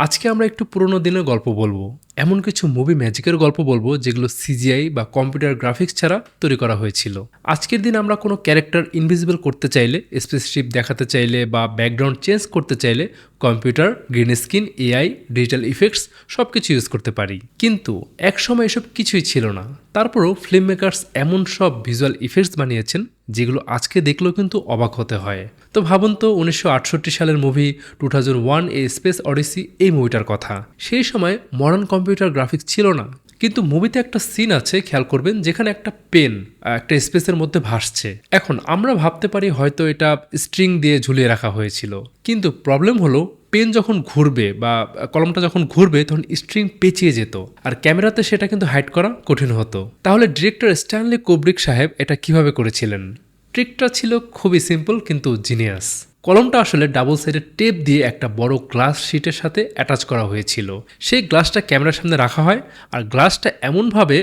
আজকে আমরা একটু পুরোনো দিনের গল্প বলবো, এমন কিছু মুভি ম্যাজিকের গল্প বলবো যেগুলো সিজিআই বা কম্পিউটার গ্রাফিক্স ছাড়া তৈরি করা হয়েছিল। আজকের দিন আমরা কোনো ক্যারেক্টার ইনভিজিবল করতে চাইলে, স্পেসশিপ দেখাতে চাইলে বা ব্যাকগ্রাউন্ড চেঞ্জ করতে চাইলে computer, green screen, AI, digital effects সব কিছু ইউজ করতে পারি। কিন্তু একসময় এসব কিছুই ছিল না। তারপরও ফিল্ম মেকার্স এমন সব ভিজুয়াল ইফেক্টস বানিয়েছেন যেগুলো আজকে দেখলেও কিন্তু অবাক হতে হয়। তো ভাবুন তো 1968 সালের মুভি 2001 এ স্পেস অডিসি, এই মুভিটার কথা। সেই সময় মডার্ন কম্পিউটার গ্রাফিক্স ছিল না, কিন্তু মুভিতে একটা সিন আছে, খেয়াল করবেন, যেখানে একটা পেন একটা স্পেসের মধ্যে ভাসছে। এখন আমরা ভাবতে পারি হয়তো এটা স্ট্রিং দিয়ে ঝুলিয়ে রাখা হয়েছিল, কিন্তু প্রবলেম হলো পেন যখন ঘুরবে বা কলমটা যখন ঘুরবে তখন স্ট্রিং পেঁচিয়ে যেত, আর ক্যামেরাতে সেটা কিন্তু হাইড করা কঠিন হতো। তাহলে ডিরেক্টর স্ট্যানলি কুব্রিক সাহেব এটা কিভাবে করেছিলেন? ট্রিকটা ছিল খুবই সিম্পল কিন্তু জিনিয়াস। কলমটা আসলে ডাবল সাইডেড টেপ দিয়ে একটা বড় গ্লাস শিটের সাথে অ্যাটাচ করা হয়েছিল। সেই গ্লাসটা ক্যামেরার সামনে রাখা হয়, আর গ্লাসটা এমনভাবে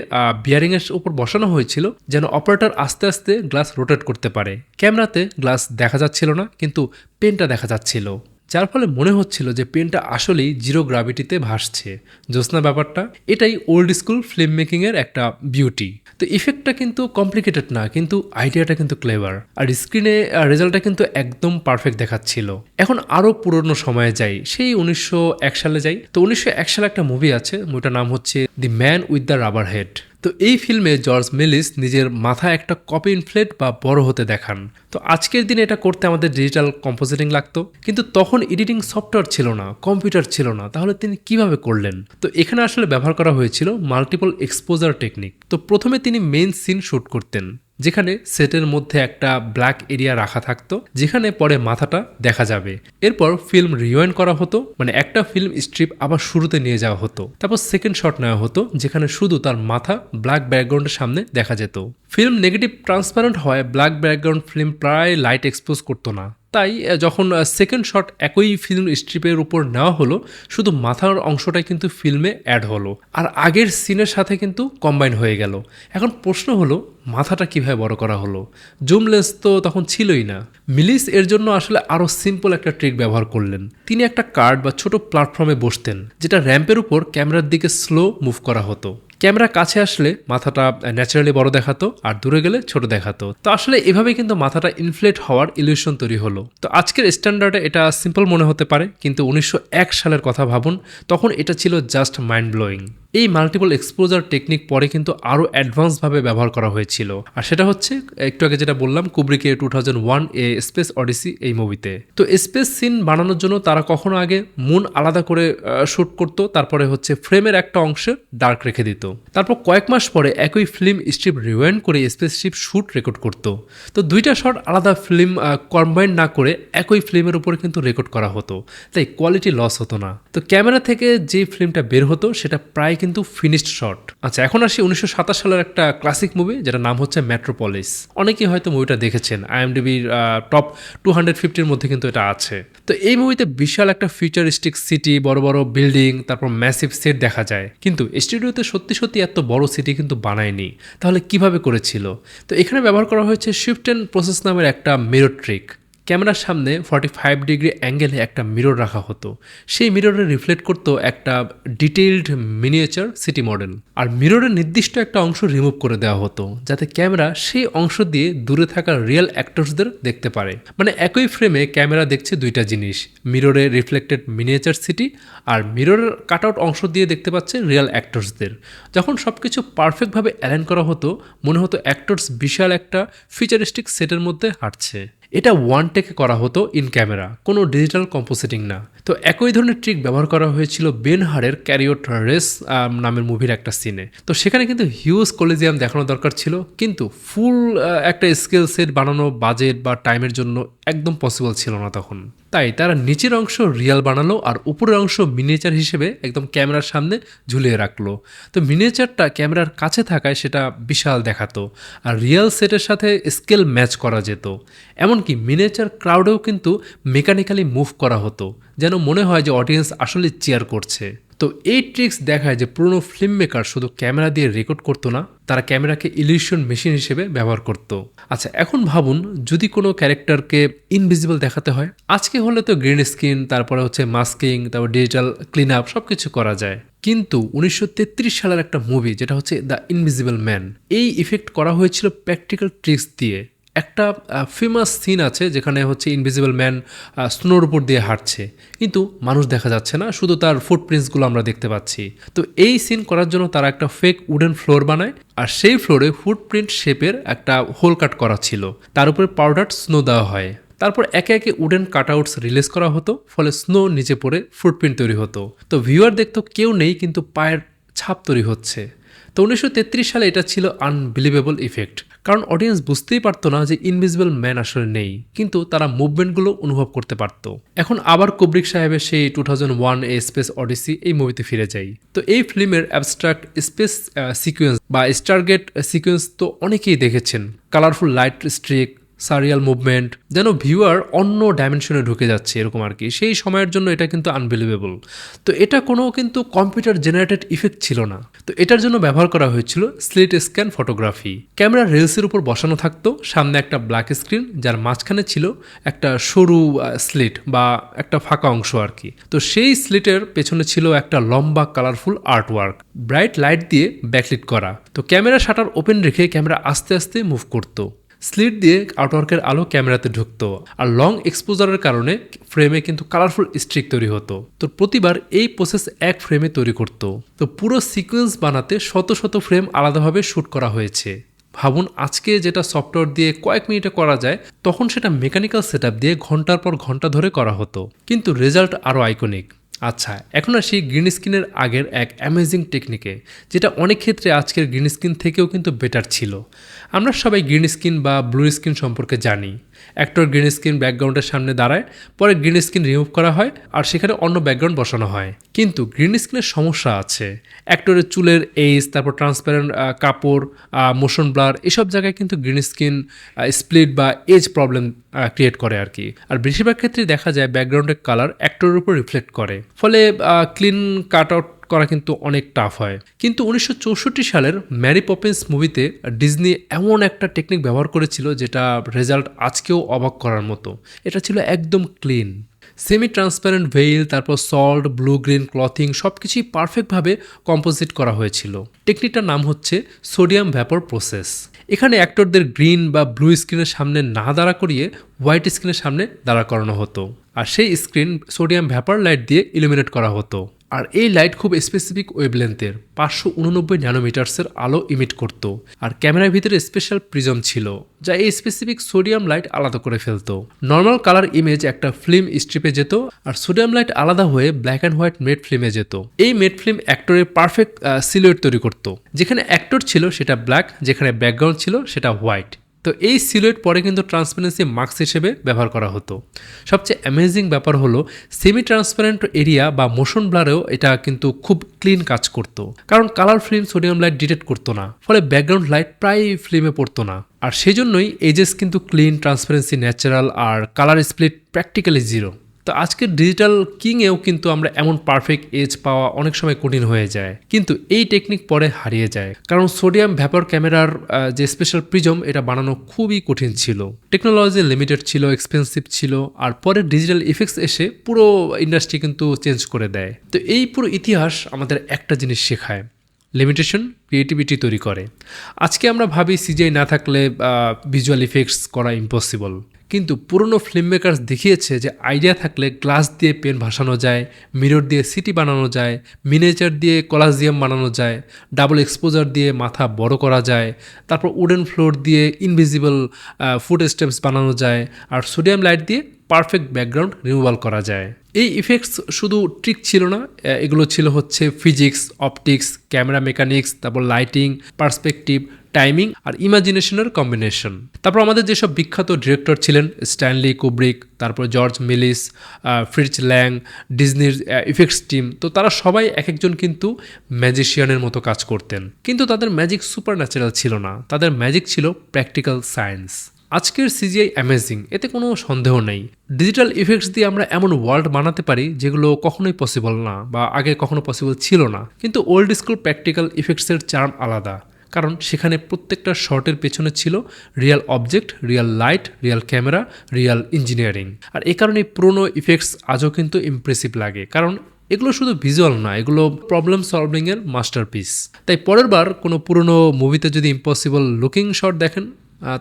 বিয়ারিংয়ের উপর বসানো হয়েছিল যেন অপারেটর আস্তে আস্তে গ্লাস রোটেট করতে পারে। ক্যামেরাতে গ্লাস দেখা যাচ্ছিল না, কিন্তু পেনটা দেখা যাচ্ছিল, যার ফলে মনে হচ্ছিল যে পেনটা আসলেই জিরো গ্র্যাভিটিতে ভাসছে। জ্যোৎস্না ব্যাপারটা, এটাই ওল্ড স্কুল ফিল্ম মেকিংয়ের একটা বিউটি। তো ইফেক্টটা কিন্তু কমপ্লিকেটেড না, কিন্তু আইডিয়াটা কিন্তু ক্লেভার, আর স্ক্রিনে রেজাল্টটা কিন্তু একদম পারফেক্ট দেখাচ্ছিল। এখন আরও পুরনো সময়ে যাই, সেই 1901 সালে যাই। তো 1901 সালে একটা মুভি আছে, মুভিটার নাম হচ্ছে the man with the rubber head. তো এই ফিল্মে জর্জ মেলিস নিজের মাথায় একটা কপি ইনফ্লেট বা বড় হতে দেখান। তো আজকের দিনে এটা করতে আমাদের ডিজিটাল কম্পোজিটিং লাগতো, কিন্তু তখন এডিটিং সফটওয়্যার ছিল না, কম্পিউটার ছিল না। তাহলে তিনি কিভাবে করলেন? তো এখানে আসলে ব্যবহার করা হয়েছিল মাল্টিপল এক্সপোজার টেকনিক। তো প্রথমে তিনি মেইন সিন শুট করতেন, যেখানে সেটের মধ্যে একটা ব্ল্যাক এরিয়া রাখা থাকতো, যেখানে পরে মাথাটা দেখা যাবে। এরপর ফিল্ম রিওয়াইন্ড করা হতো, মানে একটা ফিল্ম স্ট্রিপ আবার শুরুতে নিয়ে যাওয়া হতো। তারপর সেকেন্ড শট নেওয়া হতো, যেখানে শুধু তার মাথা ব্ল্যাক ব্যাকগ্রাউন্ডের সামনে দেখা যেত। ফিল্ম নেগেটিভ ট্রান্সপারেন্ট হয়, ব্ল্যাক ব্যাকগ্রাউন্ড ফিল্ম প্রায় লাইট এক্সপোজ করতো না। তাই যখন সেকেন্ড শট একই ফিল্ম স্ট্রিপের উপর নেওয়া হলো, শুধু মাথার অংশটাই কিন্তু ফিল্মে অ্যাড হলো, আর আগের সিনের সাথে কিন্তু কম্বাইন হয়ে গেল। এখন প্রশ্ন হলো, মাথাটা কিভাবে বড় করা হলো? জুম লেন্স তো তখন ছিলই না। মিলিস এর জন্য আসলে আরও সিম্পল একটা ট্রিক ব্যবহার করলেন। তিনি একটা কার্ড বা ছোট প্ল্যাটফর্মে বসতেন, যেটা র্যাম্পের উপর ক্যামেরার দিকে স্লো মুভ করা হতো। ক্যামেরা কাছে আসলে মাথাটা ন্যাচারালি বড় দেখাতো, আর দূরে গেলে ছোট দেখাতো। তো আসলে এভাবে কিন্তু মাথাটা ইনফ্লেট হওয়ার ইলিউশন তৈরি হলো। তো আজকের স্ট্যান্ডার্ডে এটা সিম্পল মনে হতে পারে, কিন্তু 1901 সালের কথা ভাবুন, তখন এটা ছিল জাস্ট মাইন্ড ব্লোয়িং। এই মাল্টিপল এক্সপোজার টেকনিক পরে কিন্তু আরও অ্যাডভান্সভাবে ব্যবহার করা হয়েছিল, আর সেটা হচ্ছে একটু আগে যেটা বললাম, কুব্রিকের 2001 এ স্পেস অডিসি এই মুভিতে। তো স্পেস সিন বানানোর জন্য তারা কখনো আগে মুন আলাদা করে শ্যুট করতো, তারপরে হচ্ছে ফ্রেমের একটা অংশে ডার্ক রেখে দিত। তারপর কয়েক মাস পরে একই ফিল্ম স্ট্রিপ রিওয়াইন্ড করে স্পেসশিপ শ্যুট রেকর্ড করতো। তো দুইটা শট আলাদা ফিল্ম কম্বাইন না করে একই ফিল্মের উপরে কিন্তু রেকর্ড করা হতো, তাই কোয়ালিটি লস হতো না। তো ক্যামেরা থেকে যে ফিল্মটা বের হতো সেটা প্রায় কিন্তু ফিনিশড শট। আচ্ছা, এখন আসি 1927 সালের একটা ক্লাসিক মুভি, যেটা নাম হচ্ছে মেট্রোপলিস। অনেকেই হয়তো মুভিটা দেখেছেন, আইএমডিবির টপ 250-র মধ্যে কিন্তু এটা আছে। তো এই মুভিতে বিশাল একটা ফিউচারিস্টিক সিটি, বড় বড় বিল্ডিং, তারপর ম্যাসিভ সেট দেখা যায়, কিন্তু স্টুডিওতে সত্যি সত্যি এত বড় সিটি কিন্তু বানায়নি। তাহলে কিভাবে করেছিল? তো এখানে ব্যবহার করা হয়েছে শিফট এন্ড প্রসেস নামের একটা মিরর ট্রিক। ক্যামেরার সামনে 45 ডিগ্রি অ্যাঙ্গেলে একটা মিরর রাখা হতো, সেই মিররে রিফ্লেক্ট করতো একটা ডিটেইলড মিনিয়েচার সিটি মডেল, আর মিররের নির্দিষ্ট একটা অংশ রিমুভ করে দেওয়া হতো, যাতে ক্যামেরা সেই অংশ দিয়ে দূরে থাকা রিয়েল অ্যাক্টরসদের দেখতে পারে। মানে একই ফ্রেমে ক্যামেরা দেখছে দুইটা জিনিস, মিররে রিফ্লেক্টেড মিনিয়েচার সিটি, আর মিররের কাটআউট অংশ দিয়ে দেখতে পাচ্ছে রিয়েল অ্যাক্টরসদের। যখন সব কিছু পারফেক্টভাবে অ্যালাইন করা হতো, মনে হতো অ্যাক্টরস বিশাল একটা ফিউচারিস্টিক সেটের মধ্যে হাঁটছে। এটা ওয়ান টেকে করা হতো ইন ক্যামেরা, কোনো ডিজিটাল কম্পোজিটিং না। তো একই ধরনের ট্রিক ব্যবহার করা হয়েছিল বেন হারের ক্যারিওট রেস নামের মুভির একটা সিনে। তো সেখানে কিন্তু হিউজ কলিজিয়াম দেখানো দরকার ছিল, কিন্তু ফুল একটা স্কেল সেট বানানো বাজেট বা টাইমের জন্য একদম পসিবল ছিল না তখন। তাই তারা নিচের অংশ রিয়াল বানালো, আর উপরের অংশ মিনিয়েচার হিসেবে একদম ক্যামেরার সামনে ঝুলিয়ে রাখলো। তো মিনিয়েচারটা ক্যামেরার কাছে থাকায় সেটা বিশাল দেখাতো, আর রিয়াল সেটের সাথে স্কেল ম্যাচ করা যেত। এমনকি মিনিয়েচার ক্রাউডেও কিন্তু মেকানিক্যালি মুভ করা হতো, যেন মনে হয় যে অডিয়েন্স আসলে চিয়ার করছে। তো তো এই ট্রিক্স দেখায় যে পুরনো ফিল্ম মেকার শুধু ক্যামেরা দিয়ে রেকর্ড করতো না, তারা ক্যামেরাকে ইলিউশন মেশিন হিসেবে ব্যবহার করত। আচ্ছা, এখন ভাবুন যদি কোনো ক্যারেক্টারকে ইনভিজিবল দেখাতে হয়, আজকে হলে তো গ্রিন স্ক্রিন, তারপরে হচ্ছে মাস্কিং, তারপর ডিজিটাল ক্লিন আপ সব কিছু করা যায়। কিন্তু 1933 সালের একটা মুভি যেটা হচ্ছে দ্য ইনভিজিবল ম্যান, এই ইফেক্ট করা হয়েছিল প্র্যাকটিক্যাল ট্রিক্স দিয়ে। একটা ফেমাস সিন আছে যেখানে হচ্ছে ইনভিজিবল ম্যান স্নোর উপর দিয়ে হাঁটছে, কিন্তু মানুষ দেখা যাচ্ছে না, শুধু তার ফুটপ্রিন্টসগুলো আমরা দেখতে পাচ্ছি। তো এই সিন করার জন্য তারা একটা ফেক উডেন ফ্লোর বানায়, আর সেই ফ্লোরে ফুটপ্রিন্ট শেপের একটা হোল কাট করা ছিল, তার উপরে পাউডার স্নো দেওয়া হয়। তারপর একে একে উডেন কাটআউটস রিলিজ করা হতো, ফলে স্নো নিচে পড়ে ফুটপ্রিন্ট তৈরি হতো। তো ভিউয়ার দেখতো কেউ নেই, কিন্তু পায়ের ছাপ তৈরি হচ্ছে। তো 1933 সালে এটা ছিল আনবিলিভেবল ইফেক্ট, কারণ অডিয়েন্স বুঝতেই পারতো না যে ইনভিজিবল ম্যান আসলে নেই, কিন্তু তারা মুভমেন্টগুলো অনুভব করতে পারতো। এখন আবার কুব্রিক সাহেবের সেই 2001 এ স্পেস অডিসি এই মুভিতে ফিরে যাই। তো এই ফিল্মের অ্যাবস্ট্রাক্ট স্পেস সিকোয়েন্স বা স্টারগেট সিকোয়েন্স তো অনেকেই দেখেছেন। Colourful light streak, surreal movement, যেন ভিউয়ার অন্য ডাইমেনশনে ঢুকে যাচ্ছে এরকম আর কি। সেই সময়ের জন্য এটা কিন্তু আনবিলিভেবল। তো এটা কোনো কিন্তু কম্পিউটার জেনারেটেড ইফেক্ট ছিল না। তো এটার জন্য ব্যবহার করা হয়েছিল স্লিট স্ক্যান ফটোগ্রাফি। ক্যামেরা রেলসের উপর বসানো থাকতো, সামনে একটা ব্ল্যাক স্ক্রিন, যার মাঝখানে ছিল একটা সরু স্লিট বা একটা ফাঁকা অংশ আর কি। তো সেই স্লিটের পেছনে ছিল একটা লম্বা কালারফুল আর্টওয়ার্ক, ব্রাইট লাইট দিয়ে ব্যাকলিট করা। তো ক্যামেরা শাটার ওপেন রেখে ক্যামেরা আস্তে আস্তে মুভ করতো, স্লিট দিয়ে আউটওয়ার্কের আলো ক্যামেরাতে ঢুকতো, আর লং এক্সপোজারের কারণে ফ্রেমে কিন্তু কালারফুল স্ট্রিক তৈরি হতো। তো প্রতিবার এই প্রসেস এক ফ্রেমে তৈরি করতো। তো পুরো সিকোয়েন্স বানাতে শত শত ফ্রেম আলাদাভাবে শ্যুট করা হয়েছে। ভাবুন, আজকে যেটা সফটওয়্যার দিয়ে কয়েক মিনিটে করা যায়, তখন সেটা মেকানিক্যাল সেটআপ দিয়ে ঘন্টার পর ঘন্টা ধরে করা হতো, কিন্তু রেজাল্ট আরও আইকনিক। আচ্ছা, এখন আসি গ্রিন স্ক্রিনের আগের এক অ্যামেজিং টেকনিকে, যেটা অনেক ক্ষেত্রে আজকের গ্রিন স্ক্রিন থেকেও কিন্তু বেটার ছিল। আমরা সবাই গ্রিন স্ক্রিন বা ব্লু স্ক্রিন সম্পর্কে জানি। অ্যাক্টর গ্রিন স্ক্রিন ব্যাকগ্রাউন্ডের সামনে দাঁড়ায়, পরে গ্রিন স্ক্রিন রিমুভ করা হয় আর সেখানে অন্য ব্যাকগ্রাউন্ড বসানো হয়। কিন্তু গ্রিন স্ক্রিনের সমস্যা আছে। অ্যাক্টরের চুলের এজ, তারপর ট্রান্সপারেন্ট কাপড়, মোশন ব্লার, এসব জায়গায় কিন্তু গ্রিন স্ক্রিন স্প্লিট বা এজ প্রবলেম ক্রিয়েট করে আর কি। আর বেশিরভাগ ক্ষেত্রে দেখা যায় ব্যাকগ্রাউন্ডের কালার অ্যাক্টরের উপর রিফ্লেক্ট করে, ফলে ক্লিন কাট আউট করা কিন্তু অনেক টাফ হয়। কিন্তু 1964 সালের ম্যারি পপিন্স মুভিতে ডিজনি এমন একটা টেকনিক ব্যবহার করেছিল যেটা রেজাল্ট আজকেও অবাক করার মতো। এটা ছিল একদম ক্লিন, সেমি ট্রান্সপারেন্ট ভেইল, তারপর সল্ট, ব্লু গ্রিন ক্লথিং, সব কিছুই পারফেক্টভাবে কম্পোজিট করা হয়েছিল। টেকনিকটার নাম হচ্ছে সোডিয়াম ভ্যাপর প্রসেস। এখানে অ্যাক্টরদের গ্রিন বা ব্লু স্ক্রিনের সামনে না দাঁড়া করিয়ে হোয়াইট স্ক্রিনের সামনে দাঁড়া করানো হতো, আর সেই স্ক্রিন সোডিয়াম ভ্যাপার লাইট দিয়ে ইলুমিনেট করা হতো। আর এই লাইট খুব স্পেসিফিক ওয়েভলেন্থের 589 ন্যানোমিটার্সের আলো ইমিট করত। আর ক্যামেরার ভিতরে স্পেশাল প্রিজম ছিল যা এই স্পেসিফিক সোডিয়াম লাইট আলাদা করে ফেলতো। নর্মাল কালার ইমেজ একটা ফিল্ম স্ট্রিপে যেত, আর সোডিয়াম লাইট আলাদা হয়ে ব্ল্যাক অ্যান্ড হোয়াইট মেট ফিল্মে যেত। এই মেট ফিল্ম অ্যাক্টরের পারফেক্ট সিলুয়েট তৈরি করত। যেখানে অ্যাক্টর ছিল সেটা ব্ল্যাক, যেখানে ব্যাকগ্রাউন্ড ছিল সেটা হোয়াইট। তো এই সিলুয়েট পরে কিন্তু ট্রান্সপারেন্সি মাস্ক হিসেবে ব্যবহার করা হতো। সবচেয়ে অ্যামেজিং ব্যাপার হলো সেমি ট্রান্সপারেন্ট এরিয়া বা মোশন ব্লারেও এটা কিন্তু খুব ক্লিন কাজ করত, কারণ colour film sodium light detect করতো না, ফলে ব্যাকগ্রাউন্ড লাইট প্রায় ফিল্মে পড়তো না। আর সেজন্যই এজেস কিন্তু ক্লিন, ট্রান্সপারেন্সি ন্যাচারাল, আর কালার স্প্লিট প্র্যাকটিক্যালি জিরো। তো আজকের ডিজিটাল কিংয়েও কিন্তু আমরা এমন পারফেক্ট এজ পাওয়া অনেক সময় কঠিন হয়ে যায়, কিন্তু এই টেকনিক পরে হারিয়ে যায়, কারণ সোডিয়াম ভ্যাপর ক্যামেরার যে স্পেশাল প্রিজম এটা বানানো খুবই কঠিন ছিল, টেকনোলজি লিমিটেড ছিল, এক্সপেন্সিভ ছিল। আর পরে ডিজিটাল ইফেক্টস এসে পুরো ইন্ডাস্ট্রি কিন্তু চেঞ্জ করে দেয়। তো এই পুরো ইতিহাস আমাদের একটা জিনিস শেখায়, লিমিটেশন ক্রিয়েটিভিটি তৈরি করে। আজকে আমরা ভাবি সিজিআই না থাকলে ভিজুয়াল ইফেক্টস করা ইম্পসিবল, কিন্তু পুরনো ফিল্ম মেকার্স দেখিয়েছে যে আইডিয়া থাকলে গ্লাস দিয়ে পেন ভাসানো যায়, মিরর দিয়ে সিটি বানানো যায়, মিনিয়েচার দিয়ে কলাজিয়াম বানানো যায়, ডাবল এক্সপোজার দিয়ে মাথা বড় করা যায়, তারপর উডেন ফ্লোর দিয়ে ইনভিজিবল ফুট স্টেপস বানানো যায়, আর সোডিয়াম লাইট দিয়ে পারফেক্ট ব্যাকগ্রাউন্ড রিমুভাল করা যায়। এই ইফেক্টস শুধু ট্রিক ছিল না, এগুলো ছিল হচ্ছে ফিজিক্স, অপটিক্স, ক্যামেরা মেকানিক্স, তারপর লাইটিং, পার্সপেক্টিভ, টাইমিং আর ইমাজিনেশনের কম্বিনেশন। তারপর আমাদের যেসব বিখ্যাত ডিরেক্টর ছিলেন, স্ট্যানলি কুব্রিক, তারপর জর্জ মিলিস, ফ্রিটজ ল্যাং, ডিজনির ইফেক্টস টিম, তো তারা সবাই এক একজন কিন্তু ম্যাজিশিয়ানের মতো কাজ করতেন। কিন্তু তাদের ম্যাজিক সুপার ন্যাচারাল ছিল না, তাদের ম্যাজিক ছিল প্র্যাকটিক্যাল সায়েন্স। আজকের সিজিআই অ্যামেজিং, এতে কোনো সন্দেহ নেই। ডিজিটাল ইফেক্টস দিয়ে আমরা এমন ওয়ার্ল্ড বানাতে পারি যেগুলো কখনোই পসিবল না বা আগে কখনো পসিবল ছিল না। কিন্তু ওল্ড স্কুল প্র্যাকটিক্যাল ইফেক্টসের চার্ম আলাদা, কারণ সেখানে প্রত্যেকটা শটের পেছনে ছিল real object, real light, real camera, real engineering. আর এই কারণে পুরোনো ইফেক্টস আজও কিন্তু ইমপ্রেসিভ লাগে, কারণ এগুলো শুধু ভিজুয়াল না, এগুলো প্রবলেম সলভিংয়ের মাস্টারপিস। তাই পরের বার কোনো পুরনো মুভিতে যদি ইম্পসিবল লুকিং শট দেখেন,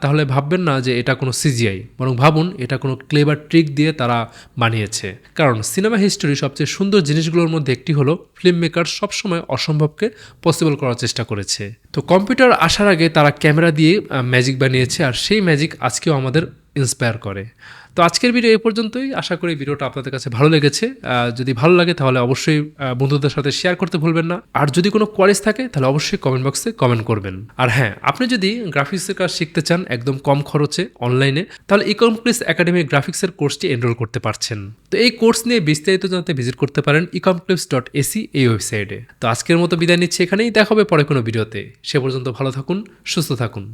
তাহলে ভাববেন না যে এটা কোনো সিজিআই, বরং ভাবুন এটা কোনো ক্লেভার ট্রিক দিয়ে তারা বানিয়েছে। কারণ সিনেমা হিস্টোরি সবচেয়ে সুন্দর জিনিসগুলোর মধ্যে একটি হলো ফিল্ম মেকার সবসময় অসম্ভবকে পসিবল করার চেষ্টা করেছে। তো কম্পিউটার আসার আগে তারা ক্যামেরা দিয়ে ম্যাজিক বানিয়েছে, আর সেই ম্যাজিক আজকেও আমাদের ইন্সপায়ার করে। তো আজকের ভিডিও এই পর্যন্তই। আশা করি ভিডিওটা আপনাদের কাছে ভালো লেগেছে। যদি ভালো লাগে তাহলে অবশ্যই বন্ধুদের সাথে শেয়ার করতে ভুলবেন না। আর যদি কোনো কোয়ারিজ থাকে তাহলে অবশ্যই কমেন্ট বক্সে কমেন্ট করবেন। আর হ্যাঁ, আপনি যদি গ্রাফিক্সের কাজ শিখতে চান একদম কম খরচে অনলাইনে, তাহলে ইকমপ্লেক্স একাডেমি গ্রাফিক্সের কোর্সটি এনরোল করতে পারছেন। তো এই কোর্স নিয়ে বিস্তারিত জানতে ভিজিট করতে পারেন ecomplex.ac এই ওয়েবসাইটে। তো আজকের মতো বিদায় নিচ্ছি এখানেই, দেখা হবে পরে কোনো ভিডিওতে। সে পর্যন্ত ভালো থাকুন, সুস্থ থাকুন।